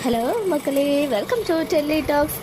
Hello மக்களே, welcome to Delhi talks.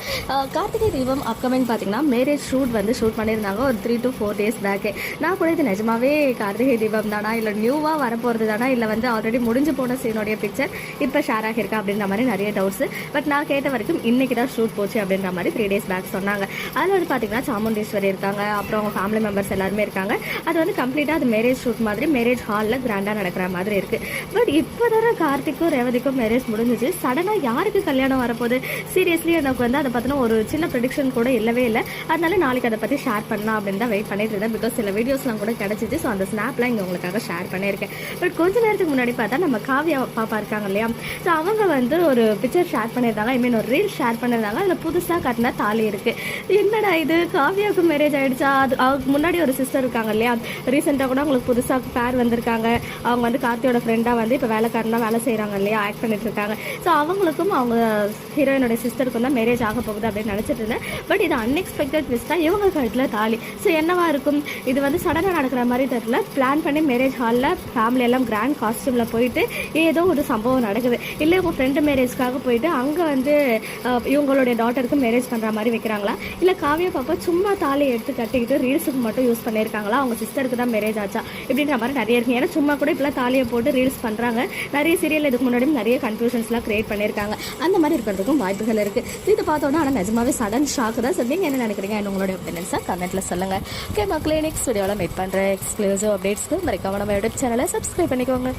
Karthigai Deepam upcoming பார்த்தீங்கன்னா marriage shoot பண்ணியிருந்தாங்க ஒரு 3 to 4 days பேக்கு. நான் கூட இது நிஜமாவே கார்த்திகை தீபம் தானா இல்லை நியூவாக வரப்போகிறது தானா இல்லை ஆல்ரெடி முடிஞ்சு போன சீனுடைய பிக்சர் இப்போ ஷேர் ஆகியிருக்கா அப்படின்ற மாதிரி நிறைய டவுட்ஸு. பட் நான் கேட்ட வரைக்கும் இன்றைக்கி தான் ஷூட் போச்சு அப்படின்ற மாதிரி 3 days பேக் சொன்னாங்க. அதில் பார்த்தீங்கன்னா சாமுண்டீஸ்வரி இருக்காங்க, அப்புறம் அவங்க ஃபேமிலி மெம்பர்ஸ் எல்லாருமே இருக்காங்க. அது கம்ப்ளீட்டாக அது மேரேஜ் ஷூட் மாதிரி மேரேஜ் ஹாலில் கிராண்டாக நடக்கிற மாதிரி இருக்குது. பட் இப்போ தானே கார்த்திக்கும் ரேவதிக்கும் மேரேஜ் முடிஞ்சிச்சு, சடனாக யாருக்கு கல்யாணம் வரப்போகுது? சீரியஸ்லி எனக்கு அதை பற்றின ஒரு சின்ன ப்ரெடிக்ஷன் கூட இல்லவே இல்லை. அதனால நாளைக்கு அதை பற்றி ஷேர் பண்ணலாம் அப்படின்னு தான் வெயிட் பண்ணிட்டு இருந்தேன். பிகாஸ் சில வீடியோஸ்லாம் கூட கிடச்சிச்சு. ஸோ அந்த ஸ்னாப்லாம் இங்கே உங்களுக்காக ஷேர் பண்ணியிருக்கேன். பட் கொஞ்ச நேரத்துக்கு முன்னாடி பார்த்தா நம்ம காவியா பாப்பா இருக்காங்க இல்லையா, ஸோ அவங்க ஒரு பிக்சர் ஷேர் பண்ணியிருந்தாங்க, ஒரு ரீல் ஷேர் பண்ணியிருந்தாங்க. அதில் புதுசாக கட்டின தாலி இருக்குது. என்னடா இது, காவியாவுக்கு மேரேஜ் ஆகிடுச்சா? அதுக்கு முன்னாடி ஒரு சிஸ்டர் இருக்காங்க இல்லையா, ரீசெண்டாக கூட அவங்களுக்கு புதுசாக பேர் வந்திருக்காங்க. அவங்க கார்த்தியோட ஃப்ரெண்டாக இப்போ வேலைக்காரனாக வேலை செய்கிறாங்க இல்லையா, ஆக்ட் பண்ணிட்டு இருக்காங்க. ஸோ அவங்களுக்கும் அவங்க ஹீரோயினோட சிஸ்டருக்கும் தான் மேரேஜ் ஆக போகுது அப்படின்னு நினச்சிட்டு இருந்தேன். பட் இது அன்எக்ஸ்பெக்டட் ட்விஸ்ட்டாக இவங்க கழுத்தில் தாலி. ஸோ என்னவா இருக்கும்? இது சடனாக நடக்கிற மாதிரி தெரியல. பிளான் பண்ணி மேரேஜ் ஹாலில் ஃபேமிலி எல்லாம் கிராண்ட் காஸ்டியூமில் போயிட்டு ஏதோ ஒரு சம்பவம் நடக்குது. இல்லை இவங்க ஃப்ரெண்டு மேரேஜ்க்காக போயிட்டு அங்கே இவங்களுடைய டாட்டருக்கு மேரேஜ் பண்ணுற மாதிரி வைக்கிறாங்களா, இல்லை காவியா பாப்பா சும்மா தாலி எடுத்து கட்டிக்கிட்டு ரீல்ஸுக்கு மட்டும் யூஸ் பண்ணியிருக்காங்களா, அவங்க சிஸ்டருக்கு தான் மேரேஜ் ஆச்சா இப்படின்ற மாதிரி நிறைய இருக்குது. ஏன்னா சும்மா கூட இப்போலாம் தாலியை போட்டு ரீல்ஸ் பண்ணுறாங்க. நிறைய சீரியல் இதுக்கு முன்னாடியும் நிறைய கன்ஃபியூஷன்ஸ்லாம் கிரியேட் பண்ணியிருக்காங்க. அந்த மாதிரி இருக்கிறதுக்கும் வாய்ப்புகள் இருக்குது. இது பார்த்தோன்னா ஆனால் நிஜமாவே சடன் ஷாக்கு தான். நீங்கள் என்ன நினைக்கிறீங்க? உங்களுடைய ஒப்பீனியன்ஸை கமெண்ட்டில் சொல்லுங்கள். ஓகே மக்களே, நெக்ஸ்ட் வீடியோவில் மீட் பண்ணுற எக்ஸ்க்ளூசிவ் அப்டேட்ஸ்க்கு மறக்காம நம்ம யூடியூப் சேனலை சப்ஸ்கிரைப் பண்ணிக்கோங்க.